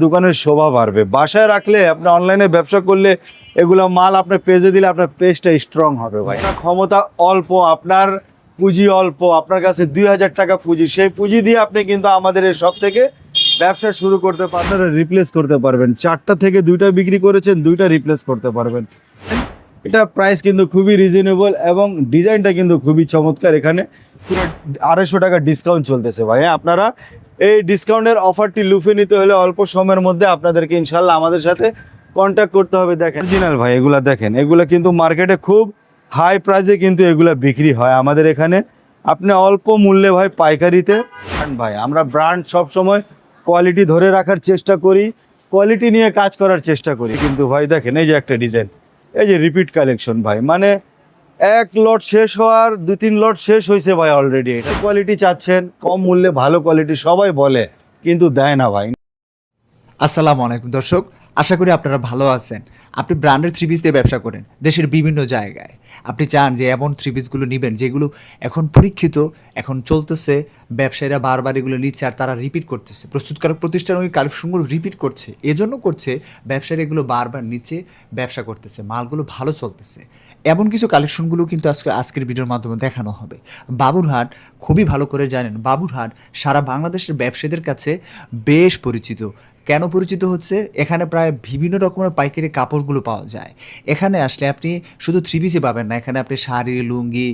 দোকানের শোভা বাড়বে। বাসায় রাখলে আপনি অনলাইনে ব্যবসা করলে এগুলো মাল আপনার পেজে দিলে আপনার পেজটা স্ট্রং হবে ভাই। আপনার ক্ষমতা অল্প, আপনার পুঁজি অল্প, আপনার কাছে 2000 টাকা পুঁজি, সেই পুঁজি দিয়ে আপনি কিন্তু আমাদের এই সব থেকে ব্যবসা শুরু করতে পারবেন, রিপ্লেস করতে পারবেন। 4টা থেকে 2টা বিক্রি করেছেন, 2টা রিপ্লেস করতে পারবেন। এটা প্রাইস কিন্তু খুবই রিজনেবল এবং ডিজাইনটা কিন্তু খুবই চমৎকার। এখানে পুরো 250 টাকা ডিসকাউন্ট চলতেছে ভাই। আপনারা এই ডিসকাউন্টের অফারটি লুফে নিতে হলে অল্প সময়ের মধ্যে আপনাদেরকে ইনশাল্লাহ আমাদের সাথে কন্ট্যাক্ট করতে হবে। দেখেন অরিজিনাল ভাই, এগুলা দেখেন, এগুলা কিন্তু মার্কেটে খুব হাই প্রাইসে কিন্তু এগুলা বিক্রি হয়। আমাদের এখানে আপনি অল্প মূল্যে ভাই পাইকারিতে ভাই, আমরা ব্র্যান্ড সবসময় কোয়ালিটি ধরে রাখার চেষ্টা করি, কোয়ালিটি নিয়ে কাজ করার চেষ্টা করি। কিন্তু ভাই দেখেন এই যে একটা ডিজাইন, এই যে রিপিট কালেকশন ভাই, মানে এক লট শেষ হওয়ার 2-3 লট শেষ হয়েছে ভাই অলরেডি। এটা কোয়ালিটি চাচ্ছেন, কম মূল্যে ভালো কোয়ালিটি সবাই বলে, কিন্তু দেয় না ভাই। আসসালামু আলাইকুম দর্শক, আশা করি আপনারা ভালো আছেন। আপনি ব্র্যান্ডের থ্রি পিস দিয়ে ব্যবসা করেন দেশের বিভিন্ন জায়গায়, আপনি চান যে এমন থ্রি পিসগুলো নেবেন যেগুলো এখন পরীক্ষিত, এখন চলতেছে, ব্যবসায়ীরা বারবার এগুলো নিচ্ছে আর তারা রিপিট করতেছে, প্রস্তুতকারক প্রতিষ্ঠান ওই কালেকশনগুলো রিপিট করছে, এজন্য করছে ব্যবসায়ীরা এগুলো বারবার নিচ্ছে, ব্যবসা করতেছে, মালগুলো ভালো চলতেছে। এমন কিছু কালেকশনগুলো কিন্তু আজকের ভিডিওর মাধ্যমে দেখানো হবে। বাবুরহাট খুবই ভালো করে জানেন, বাবুরহাট সারা বাংলাদেশের ব্যবসায়ীদের কাছে বেশ পরিচিত। কেন পরিচিত হচ্ছে? এখানে প্রায় বিভিন্ন রকমের পাইকারি কাপড়গুলো পাওয়া যায়। এখানে আসলে আপনি শুধু থ্রি পিসই পাবেন না, এখানে আপনি শাড়ি, লুঙ্গি,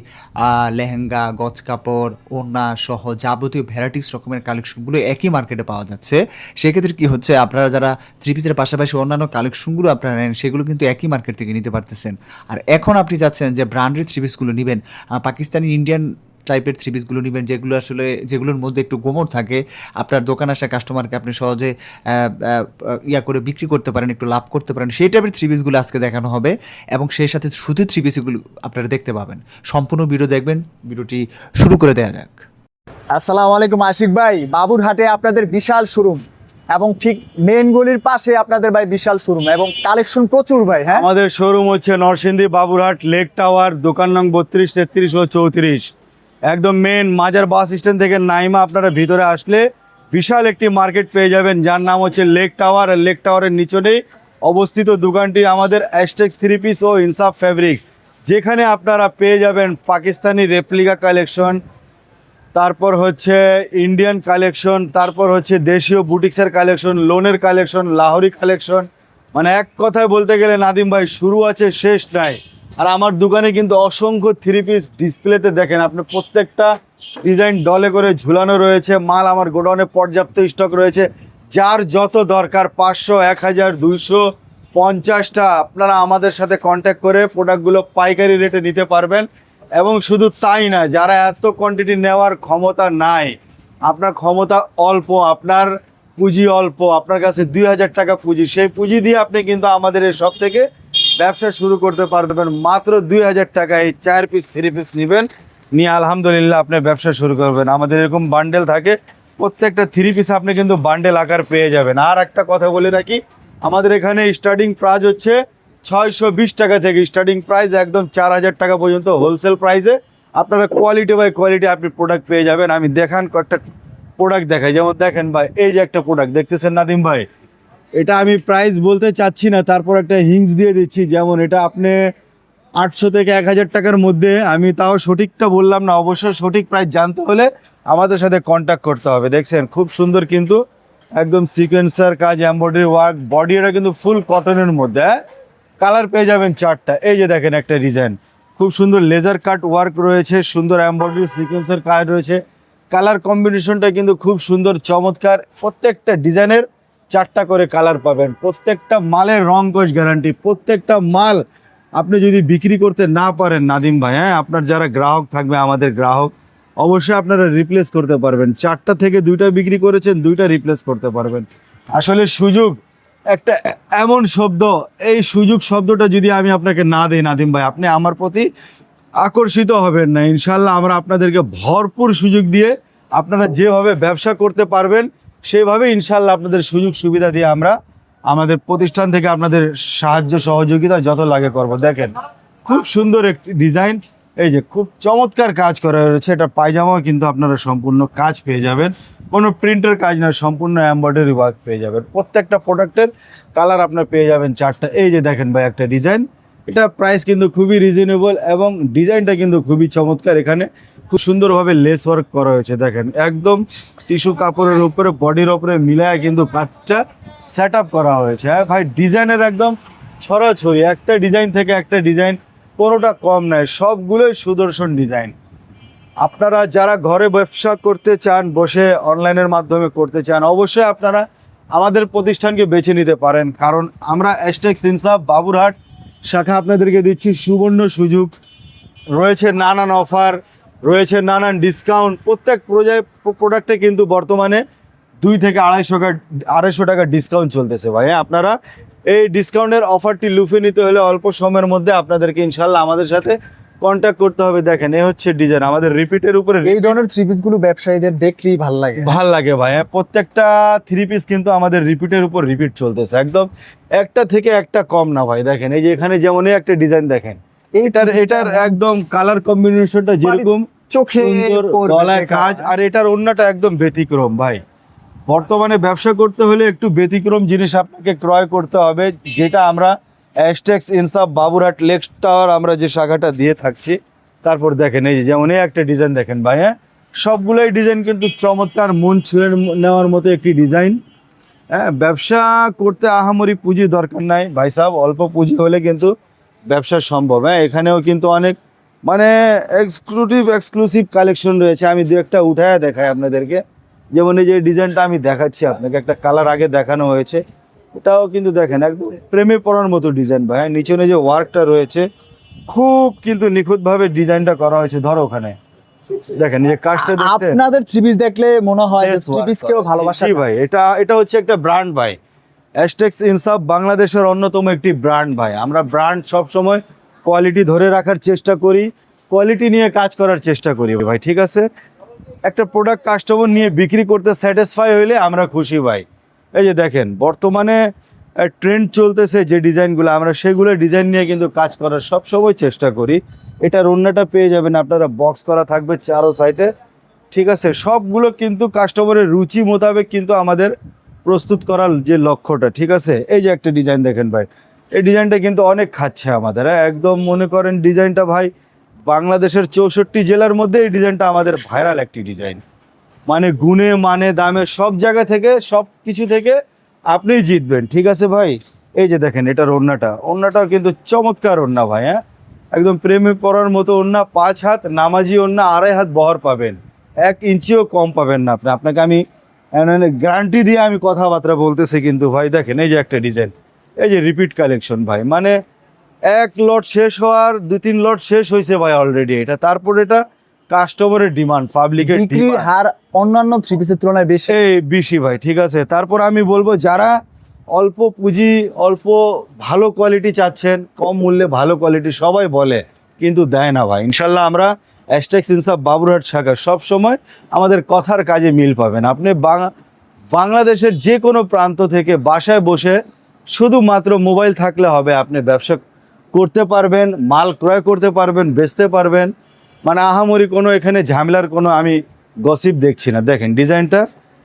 লেহেঙ্গা, গজ কাপড়, ওড়না সহ যাবতীয় ভ্যারাইটিস রকমের কালেকশনগুলো একই মার্কেটে পাওয়া যাচ্ছে। সেক্ষেত্রে কি হচ্ছে, আপনারা যারা থ্রি পিসের পাশাপাশি অন্যান্য কালেকশনগুলো আপনারা নেন, সেগুলো কিন্তু একই মার্কেট থেকে নিতে পারতেছেন। আর এখন আপনি চাচ্ছেন যে ব্র্যান্ডের থ্রি পিসগুলো নেবেন, পাকিস্তানি, ইন্ডিয়ান টাইপের থ্রি পিসগুলো নেবেন, যেগুলো আসলে যেগুলোর মধ্যে একটু গোমর থাকে, আপনার দোকান আসা কাস্টমারকে আপনি সহজে করে বিক্রি করতে পারেন, একটু লাভ করতে পারেন, সেই টাইপের থ্রি পিসগুলো আজকে দেখানো হবে। এবং সেই সাথে সুতির থ্রি পিসগুলো আপনারা দেখতে পাবেন। সম্পূর্ণ ভিডিও দেখবেন, ভিডিওটি শুরু করে দেওয়া যাক। আসসালামু আলাইকুম আশিক ভাই, বাবুরহাটে আপনাদের বিশাল শোরুম এবং ঠিক মেইন গলির পাশে আপনাদের ভাই বিশাল শোরুম এবং কালেকশন প্রচুর ভাই। হ্যাঁ, আমাদের শোরুম হচ্ছে নরসিংদী বাবুরহাট লেক টাওয়ার, দোকান নং 32, 33 ও 34, একদম মেন মাজার বাস স্ট্যান্ড থেকে নাইমা আপনারা ভিতরে আসলে বিশাল একটি মার্কেট পেয়ে যাবেন, যার নাম হচ্ছে লেক টাওয়ার। আর লেক টাওয়ারের নিচনেই অবস্থিত দোকানটি আমাদের অ্যাস্টেক্স থ্রি পিস ও ইনসাফ ফ্যাব্রিক, যেখানে আপনারা পেয়ে যাবেন পাকিস্তানি রেপ্লিকা কালেকশন, তারপর হচ্ছে ইন্ডিয়ান কালেকশন, তারপর হচ্ছে দেশীয় বুটিক্সের কালেকশন, লোনের কালেকশন, লাহোরি কালেকশন, মানে এক কথায় বলতে গেলে নাদিম ভাই শুরু আছে শেষ নাই। আর আমার দোকানে কিন্তু অসংখ্য থ্রি পিস ডিসপ্লেতে দেখেন আপনি, প্রত্যেকটা ডিজাইন ডলে করে ঝুলানো রয়েছে। মাল আমার গোডাউনে পর্যাপ্ত স্টক রয়েছে, যার যত দরকার 500, 1000, 250টা আপনারা আমাদের সাথে কন্ট্যাক্ট করে প্রোডাক্টগুলো পাইকারি রেটে নিতে পারবেন। এবং শুধু তাই না, যারা এত কোয়ান্টিটি নেওয়ার ক্ষমতা নাই, আপনার ক্ষমতা অল্প, আপনার পুঁজি অল্প, আপনার কাছে 2000 টাকা পুঁজি, সেই পুঁজি দিয়ে আপনি কিন্তু আমাদের এই সব থেকে ব্যবসা শুরু করতে পারবেন। মাত্র 2000 টাকায় 4 পিস 3 পিস নেবেন, নিয়ে আলহামদুলিল্লাহ আপনি ব্যবসা শুরু করবেন। আমাদের এরকম বান্ডেল থাকে, প্রত্যেকটা 3 পিস আপনি কিন্তু বান্ডেল আকার পেয়ে যাবেন। আর একটা কথা বলে রাখি, আমাদের এখানে স্টার্টিং প্রাইস হচ্ছে 620 টাকা থেকে স্টার্টিং প্রাইস একদম 4000 টাকা পর্যন্ত হোলসেল প্রাইসে আপনারা কোয়ালিটি বাই কোয়ালিটি আপনি প্রোডাক্ট পেয়ে যাবেন। আমি দেখান কয়েকটা প্রোডাক্ট দেখাই, যেমন দেখেন ভাই, এই যে একটা প্রোডাক্ট দেখতেছেন নাদিম ভাই, এটা আমি প্রাইস বলতে চাচ্ছি না, তারপর একটা হিংস দিয়ে দিচ্ছি। যেমন এটা আপনি 800 থেকে 1000 টাকার মধ্যে, আমি তাও সঠিকটা বললাম না, অবশ্যই সঠিক প্রাইস জানতে হলে আমাদের সাথে কন্ট্যাক্ট করতে হবে। দেখছেন খুব সুন্দর, কিন্তু একদম সিকোয়েন্সার কাজ, এমব্রয়ডারি ওয়ার্ক, বডি এটা কিন্তু ফুল কটনের মধ্যে। কালার পেয়ে যাবেন 4টা। এই যে দেখেন একটা ডিজাইন, খুব সুন্দর লেজার কাট ওয়ার্ক রয়েছে, সুন্দর এমব্রয়ডারি সিকোয়েন্সের কাজ রয়েছে, কালার কম্বিনেশনটা কিন্তু খুব সুন্দর চমৎকার। প্রত্যেকটা ডিজাইনের 4টা করে কালার পাবেন, প্রত্যেকটা মালের রং কোষ গ্যারান্টি। প্রত্যেকটা মাল আপনি যদি বিক্রি করতে না পারেন নাদিম ভাই, হ্যাঁ, আপনার যারা গ্রাহক থাকবে, আমাদের গ্রাহক, অবশ্যই আপনারা রিপ্লেস করতে পারবেন। 4টা থেকে 2টা বিক্রি করেছেন, 2টা রিপ্লেস করতে পারবেন। আসলে সুযোগ একটা এমন শব্দ, এই সুযোগ শব্দটা যদি আমি আপনাকে না দিই নাদিম ভাই, আপনি আমার প্রতি আকর্ষিত হবেন না। ইনশাল্লাহ আমরা আপনাদেরকে ভরপুর সুযোগ দিয়ে আপনারা যেভাবে ব্যবসা করতে পারবেন সেভাবে ইনশাল্লাহ আপনাদের সুযোগ সুবিধা দিয়ে আমরা আমাদের প্রতিষ্ঠান থেকে আপনাদের সাহায্য সহযোগিতা যত লাগে করব। দেখেন খুব সুন্দর একটি ডিজাইন, এই যে খুব চমৎকার কাজ করা হয়েছে, এটা পায়জামাও কিন্তু আপনারা সম্পূর্ণ কাজ পেয়ে যাবেন, কোনো প্রিন্টের কাজ না, সম্পূর্ণ এমব্রয়ডারি ওয়ার্ক পেয়ে যাবেন। প্রত্যেকটা প্রোডাক্টের কালার আপনার পেয়ে যাবেন 4টা। এই যে দেখেন ভাই একটা ডিজাইন, এটা প্রাইস কিন্তু খুবই রিজনেবল এবং ডিজাইনটা কিন্তু খুবই চমৎকার। এখানে খুব সুন্দরভাবে লেস ওয়ার্ক করা হয়েছে, দেখেন একদম টিস্যু কাপড়ের উপরে বডির উপরে মিলায় কিন্তু কাজটা সেট আপ করা হয়েছে। হ্যাঁ ভাই, ডিজাইনের একদম ছড়াছড়ি, একটা ডিজাইন থেকে একটা ডিজাইন, কোনোটা কম নয়, সবগুলোই সুদর্শন ডিজাইন। আপনারা যারা ঘরে ব্যবসা করতে চান, বসে অনলাইনের মাধ্যমে করতে চান, অবশ্যই আপনারা আমাদের প্রতিষ্ঠানকে বেছে নিতে পারেন, কারণ আমরা এস্টেক্স ইনসাফ বাবুরহাট শাখা আপনাদেরকে দিচ্ছি সুবর্ণ সুযোগ। রয়েছে নানান অফার, রয়েছে নানান ডিসকাউন্ট, প্রত্যেক প্রোডাক্টে কিন্তু বর্তমানে 2 থেকে 250 টাকা ডিসকাউন্ট চলতেছে ভাই। হ্যাঁ, আপনারা এই ডিসকাউন্টের অফারটি লুফে নিতে হলে অল্প সময়ের মধ্যে আপনাদেরকে ইনশাল্লাহ আমাদের সাথে কন্ট্যাক্ট করতে হবে। দেখেন এই হচ্ছে ডিজাইন, আমাদের রিপিটের উপরে এই ধরনের থ্রি পিস গুলো ব্যবসায়ীদের দেখলেই ভাল লাগে। ভাল লাগে ভাই। হ্যাঁ, প্রত্যেকটা 3 পিস কিন্তু আমাদের রিপিটের উপর রিপিট চলতেছে, একদম একটা থেকে একটা কম না ভাই। দেখেন এই যে এখানে যেমন এই একটা ডিজাইন দেখেন, এটার একদম কালার কম্বিনেশনটা যেরকম চোখে সুন্দর, পড়বে গলায় কাজ। কাজ, আর এটার অন্যটা একদম ব্যতিক্রম ভাই। বর্তমানে ব্যবসা করতে হলে একটু ব্যতিক্রম জিনিস আপনাকে ক্রয় করতে হবে, যেটা আমরা এস্টেক্স ইনসাফ বাবুরহাট লেক টাওয়ার আমরা যে শাখাটা দিয়ে থাকছি। তারপর দেখেন এই যে যেমন এই একটা ডিজাইন দেখেন ভাই। হ্যাঁ, সবগুলোই ডিজাইন কিন্তু চমৎকার, মন ছুঁয়ে নেওয়ার মতো একটি ডিজাইন। হ্যাঁ, ব্যবসা করতে আহামরি পুঁজি দরকার নাই ভাই সাহেব, অল্প পুঁজি হলে কিন্তু ব্যবসা সম্ভব। হ্যাঁ, এখানেও কিন্তু অনেক মানে এক্সক্লুসিভ কালেকশন রয়েছে, আমি দু একটা উঠায় দেখাই আপনাদেরকে। যেমন এই যে ডিজাইনটা আমি দেখাচ্ছি আপনাকে, একটা কালার আগে দেখানো হয়েছে, এটাও কিন্তু দেখেন একদম প্রেমে পড়ার মতো ডিজাইন ভাই। নিচনে যে ওয়ার্কটা রয়েছে খুব কিন্তু নিখুঁতভাবে ডিজাইনটা করা হয়েছে। ধরো ওখানে দেখেন এই যে কাজটা দেখছেন, আপনাদের থ্রি পিস দেখলে মনে হয় Yes, থ্রি পিস কেও ভালোবাসা জি ভাই, এটা হচ্ছে একটা ব্র্যান্ড ভাই। এস্টেক্স ইনসাফ বাংলাদেশের অন্যতম একটি ব্র্যান্ড ভাই। আমরা ব্র্যান্ড সব সময় কোয়ালিটি ধরে রাখার চেষ্টা করি, কোয়ালিটি নিয়ে কাজ করার চেষ্টা করি ভাই, ঠিক আছে। একটা প্রোডাক্ট কাস্টমার নিয়ে বিক্রি করতে স্যাটিসফাই হইলে আমরা খুশি ভাই। এই যে দেখেন বর্তমানে ট্রেন্ড চলতেছে যে ডিজাইনগুলো, আমরা সেগুলো ডিজাইন নিয়ে কিন্তু কাজ করার সবসময় চেষ্টা করি। এটার অন্যটা পেয়ে যাবেন আপনারা, বক্স করা থাকবে চারো সাইডে, ঠিক আছে। সবগুলো কিন্তু কাস্টমারের রুচি মোতাবেক কিন্তু আমাদের প্রস্তুত করার যে লক্ষ্যটা, ঠিক আছে। এই যে একটা ডিজাইন দেখেন ভাই, এই ডিজাইনটা কিন্তু অনেক খাচ্ছে আমাদের। হ্যাঁ, একদম মনে করেন ডিজাইনটা ভাই বাংলাদেশের 64 জেলার মধ্যে এই ডিজাইনটা আমাদের ভাইরাল একটি ডিজাইন, মানে গুণে মানে দামে সব জায়গা থেকে সব কিছু থেকে আপনি জিতবেন, ঠিক আছে ভাই। এই যে দেখেন এটার ওড়নাটাও কিন্তু চমৎকার ওড়না ভাই। হ্যাঁ, একদম প্রেমে পড়ার মতো ওড়না, 5 হাত নামাজি ওড়না, 2.5 হাত বহর পাবেন, 1 ইঞ্চিও কম পাবেন না আপনি। আপনাকে আমি গ্যারান্টি দিয়ে আমি কথাবার্তা বলতেছি কিন্তু ভাই। দেখেন এই যে একটা ডিজাইন, এই যে রিপিট কালেকশন ভাই, মানে 1 লট শেষ হওয়ার 2-3 লট শেষ হয়েছে ভাই অলরেডি এটা। তারপর এটা কাস্টমারের ডিমান্ড, পাবলিকের বিক্রির হার অন্যান্য থ্রি পিসের তুলনায় বেশি বেশি ভাই, ঠিক আছে। তারপর আমি বলবো যারা অল্প পুঁজি, অল্প ভালো কোয়ালিটি চাচ্ছেন, কম মূল্যে ভালো কোয়ালিটি সবাই বলে কিন্তু দেয় না ভাই। ইনশাল্লাহ আমরা এস্টেক্স ইনসাফ বাবুরহাট শাখা সব সময় আমাদের কথার কাজে মিল পাবেন। আপনি বাংলাদেশের যে কোনো প্রান্ত থেকে বাসায় বসে শুধুমাত্র মোবাইল থাকলে হবে, আপনি ব্যবসা করতে পারবেন, মাল ক্রয় করতে পারবেন, বেচতে পারবেন। মানে আহামরি কোনো এখানে ঝামেলার কোনো আমি গসিপ দেখছি না। দেখেন ডিজাইনটা,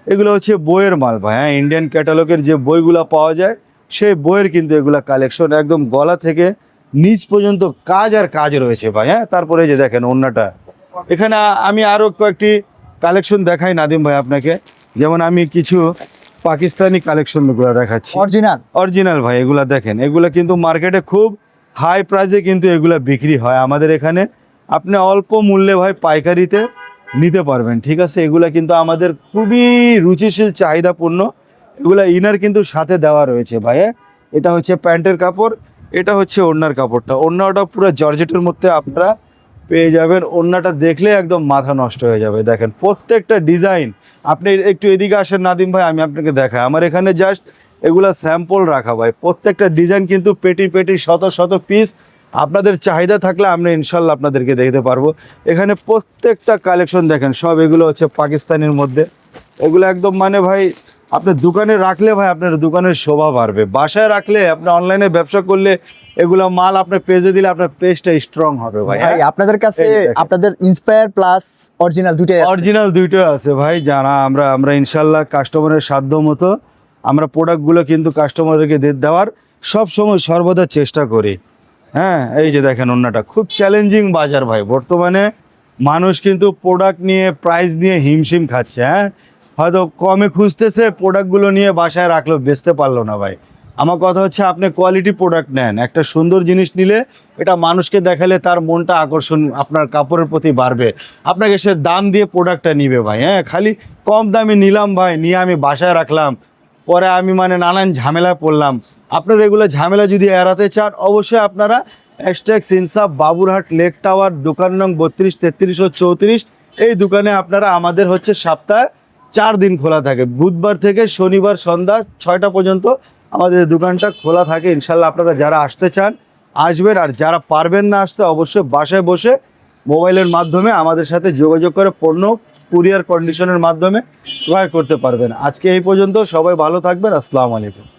এগুলো হচ্ছে বইয়ের মাল ভাই। হ্যাঁ, ইন্ডিয়ান ক্যাটালগের যে বইগুলো পাওয়া যায় সেই বইয়ের কিন্তু এগুলা কালেকশন, একদম গলা থেকে নিচ পর্যন্ত কাজ আর কাজ রয়েছে ভাই। হ্যাঁ, তারপরে যে দেখেন ওড়নাটা, এখানে আমি আরও কয়েকটি কালেকশন দেখাই নাদিম ভাই আপনাকে। যেমন আমি কিছু পাকিস্তানি কালেকশনগুলো দেখাচ্ছি, অরিজিনাল ভাই। এগুলা দেখেন, এগুলা কিন্তু মার্কেটে খুব হাই প্রাইসে কিন্তু এগুলা বিক্রি হয়, আমাদের এখানে আপনি অল্প মূল্যে ভাই পাইকারিতে নিতে পারবেন, ঠিক আছে। এগুলা কিন্তু আমাদের খুবই রুচিশীল চাহিদাপূর্ণ। এগুলা ইনার কিন্তু সাথে দেওয়া রয়েছে ভাই। এটা হচ্ছে প্যান্টের কাপড়, এটা হচ্ছে ওড়নার কাপড়টা। ওড়নাটা পুরো জর্জেটের মধ্যে আপনারা পেয়ে যাবেন। ওড়নাটা দেখলে একদম মাথা নষ্ট হয়ে যাবে। দেখেন প্রত্যেকটা ডিজাইন, আপনি একটু এদিকে আসেন নাদিম ভাই, আমি আপনাকে দেখাই। আমার এখানে জাস্ট এগুলা স্যাম্পল রাখা ভাই। প্রত্যেকটা ডিজাইন কিন্তু পেটি শত শত পিস, আপনাদের চাহিদা থাকলে আমরা ইনশাল্লাহ আপনাদেরকে দেখতে পারবো। এখানে প্রত্যেকটা কালেকশন দেখেন, সব এগুলো হচ্ছে পাকিস্তানের মধ্যে। এগুলো একদম মানে ভাই আপনার দোকানে রাখলে ভাই আপনার দোকানের শোভা বাড়বে, বাসায় রাখলে আপনি অনলাইনে ব্যবসা করলে এগুলো মাল আপনার পেজে দিলে আপনার পেজটা স্ট্রং হবে ভাই। ভাই আপনাদের কাছে এই দেখেন। আপনাদের ইন্সপায়ার প্লাস অরিজিনাল দুইটাই আছে। অরিজিনাল দুইটাই আছে ভাই, জানা আমরা ইনশাল্লাহ কাস্টমারের সাধ্য মতো আমরা প্রোডাক্টগুলো কিন্তু কাস্টমারদেরকে দেওয়ার সব সময় সর্বদা চেষ্টা করি। হ্যাঁ, এই যে দেখেন অন্যটা খুব চ্যালেঞ্জিং বাজার ভাই, বর্তমানে মানুষ কিন্তু প্রোডাক্ট নিয়ে প্রাইস নিয়ে হিমশিম খাচ্ছে। হ্যাঁ, হয়তো কমে খুঁজতেছে, প্রোডাক্টগুলো নিয়ে বাসায় রাখলো, বেচতে পারলো না ভাই। আমার কথা হচ্ছে আপনি কোয়ালিটি প্রোডাক্ট নেন, একটা সুন্দর জিনিস নিলে এটা মানুষকে দেখালে তার মনটা আকর্ষণ আপনার কাপড়ের প্রতি বাড়বে, আপনাকে সে দাম দিয়ে প্রোডাক্টটা নিবে ভাই। হ্যাঁ, খালি কম দামে নিলাম ভাই, নিয়ে আমি বাসায় রাখলাম, পরে আমি নানান ঝামেলায় পড়লাম। আপনারা এগুলো ঝামেলা যদি এড়াতে চান অবশ্যই আপনারা এক্সটেক্স ইনসাফ বাবুরহাট লেক টাওয়ার দোকান নং 32, 33 ও 34 এই দোকানে আপনারা আমাদের হচ্ছে সপ্তাহে 4 দিন খোলা থাকে, বুধবার থেকে শনিবার সন্ধ্যা 6টা পর্যন্ত আমাদের এই দোকানটা খোলা থাকে। ইনশাল্লাহ আপনারা যারা আসতে চান আসবেন, আর যারা পারবেন না আসতে অবশ্যই বাসায় বসে মোবাইলের মাধ্যমে আমাদের সাথে যোগাযোগ করে পণ্য কুরিয়ার কন্ডিশনের মাধ্যমে ক্রয় করতে পারবেন। আজকে এই পর্যন্ত, সবাই ভালো থাকবেন, আসসালামু আলাইকুম।